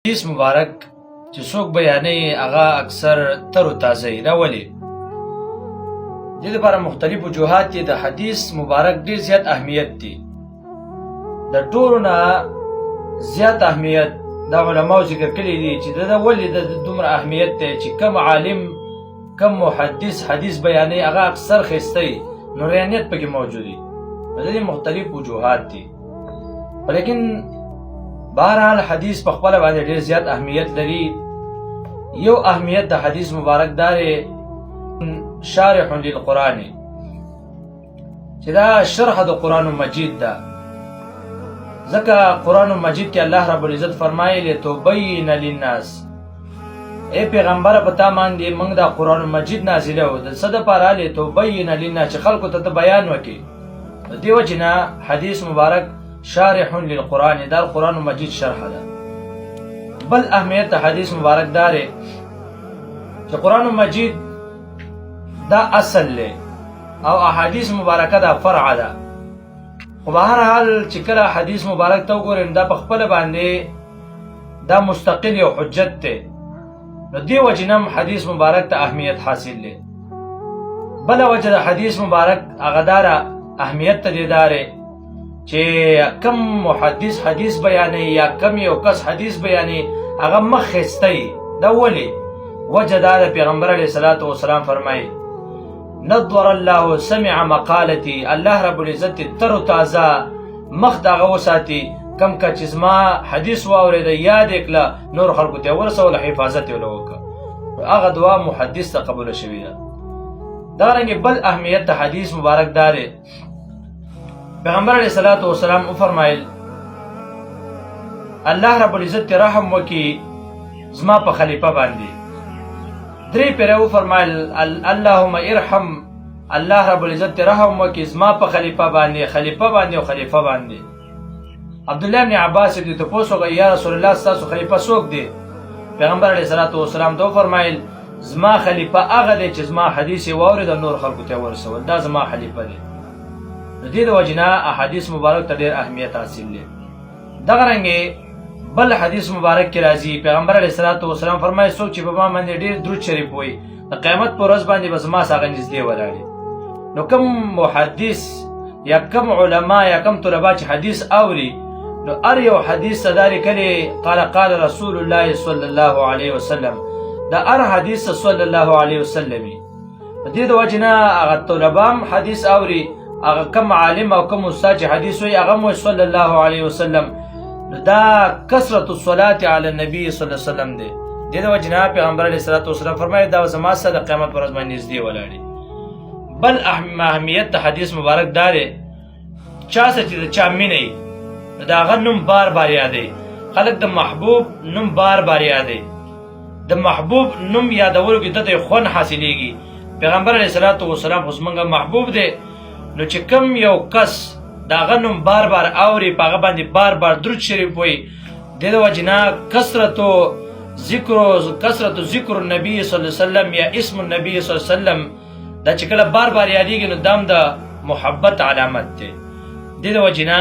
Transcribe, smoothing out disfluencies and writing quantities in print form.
حدیث مبارک چې څوک بیانوي هغه اکثر تر او تازه وي. دا ولې؟ دې لپاره مختلف وجوهات دي. د حدیث مبارک ډېر زیات اهمیت دي. د ټولو نه زیات اهمیت دا علماو ذکر کړي دي چې دا ولې د دومره اهمیت دی چې کم عالم کم محدث حدیث بیانوي هغه اکثر ښایسته وي، نورانیت پکې موجود وي. د دې مختلف وجوهات دي، لیکن بہرحال حدیث په خپله باندې ډېر زیات اهمیت لري. یو اهمیت د حدیث مبارک دارې شارح للقرآن، چې دا شرح د قرآن مجید ده. ځکه قرآن مجید کې الله رب العزت فرمایي لتبین للناس، ای پیغمبره په تا باندې موږ دا قرآن مجید نازله و د څه دپاره؟ لتبین للناس، چې خلکو ته ته بیان وکړي. د دې وجې نه حدیث مبارک شارح للقرآن، دا قرآن مجید شرح ده. بل اهمیت د حدیث مبارک داره چې قرآن مجید دا اصل له او احادیث مبارکه دا فرع ده. خو به هر حال چې کله حدیث مبارک ته وګورئ دا په خپله باندې دا مستقل یو حجت دی. نو دې وجې نه حدیث مبارک ته اهمیت حاصل دی. بله وجه د حدیث مبارک هغه داره اهمیت ته دی داره چې کم محدث حدیث بیانوي یا کم یو کس حدیث بیانوي هغه مخ ښایسته وي. دا ولې؟ وجه دا د پیغمبر علیه الصلاة والسلام فرمایي نضر الله سمع مقالتي، الله رب العزت تر و تازه مخ د هغه وساتي کم که چې زما حدیث واورېده یاد یې کړه نور خلکو ته یې ورسوله، حفاظت یې ورله وکړه، هغه دعا محدث ته قبوله شوې ده. دارنګې بل اهمیت د حدیث مبارک دا دی، پیغمبر علیہ الصلوۃ والسلام فرمایل الله رب العزت رحم وکي زما په خلیفہ باندې. درې پیره فرمایل اللهم ارحم، الله رب العزت رحم وکي زما په خلیفہ باندې، خلیفہ باندې او خلیفہ باندې. عبد الله بن عباس دې ته پوښتنه یا رسول الله ستاسو خلیفہ څوک دی؟ پیغمبر علیہ الصلوۃ والسلام ته فرمایل زما خلیفہ هغه دی چې زما حدیث واورید نور خلکو ته ورسول، دا زما خلیفہ دی. د دې د وجې نه احادیث مبارک ته ډېر اهمیت حاصل دی. دغه رنګې بل حدیث مبارک کې راځي پیغمبر علیه الصلاة والسلام فرمایي څوک چې په ما باندې ډېر درود شریف وایي د قیامت په ورځ باندې به زما څخه نږدې ولاړي. نو کم محدث یا کم علما یا کم طلبا چې حدیث اوري نو هر یو حدیث ته دا لیکلي قال رسول الله صلی الله علیه وسلم، دا هر حدیث صلی الله علیه وسلم وي. د دې د وجې نه هغه طلبا هم حدیث اوري، هغه کم عالم او کم استاد چې حدیث وایي هغه مو صلی الله علیه وسلم. دا کثرت الصلاة علی النبی صلی الله علیه وسلم دی. دې د وجې نه پیغمبر علیه الصلاة والسلام فرمایي دا زما سره د قیامت پر ورځ باندې نږدې ولاړي. بل اهمیت د حدیث مبارک دا دی چا سره چې د چا مینه وي د هغه نوم بار بار یادوي. خلک د محبوب نوم بار بار یادوي. د محبوب نوم یادولو کې دته خوند حاصلېږي. پیغمبر علیه الصلاة والسلام خو زموږ محبوب دی، نو چې کم یو کس د هغه نوم بار بار اوري په هغه باندې بار بار درود شریف وایي، د دې د وجې نه کثرت ذکر النبي صلی الله علیه وسلم یا اسم النبي صلی الله علیه وسلم دا چې کله بار بار یادېږي نو دا هم د محبت علامت دی. د دې د وجې نه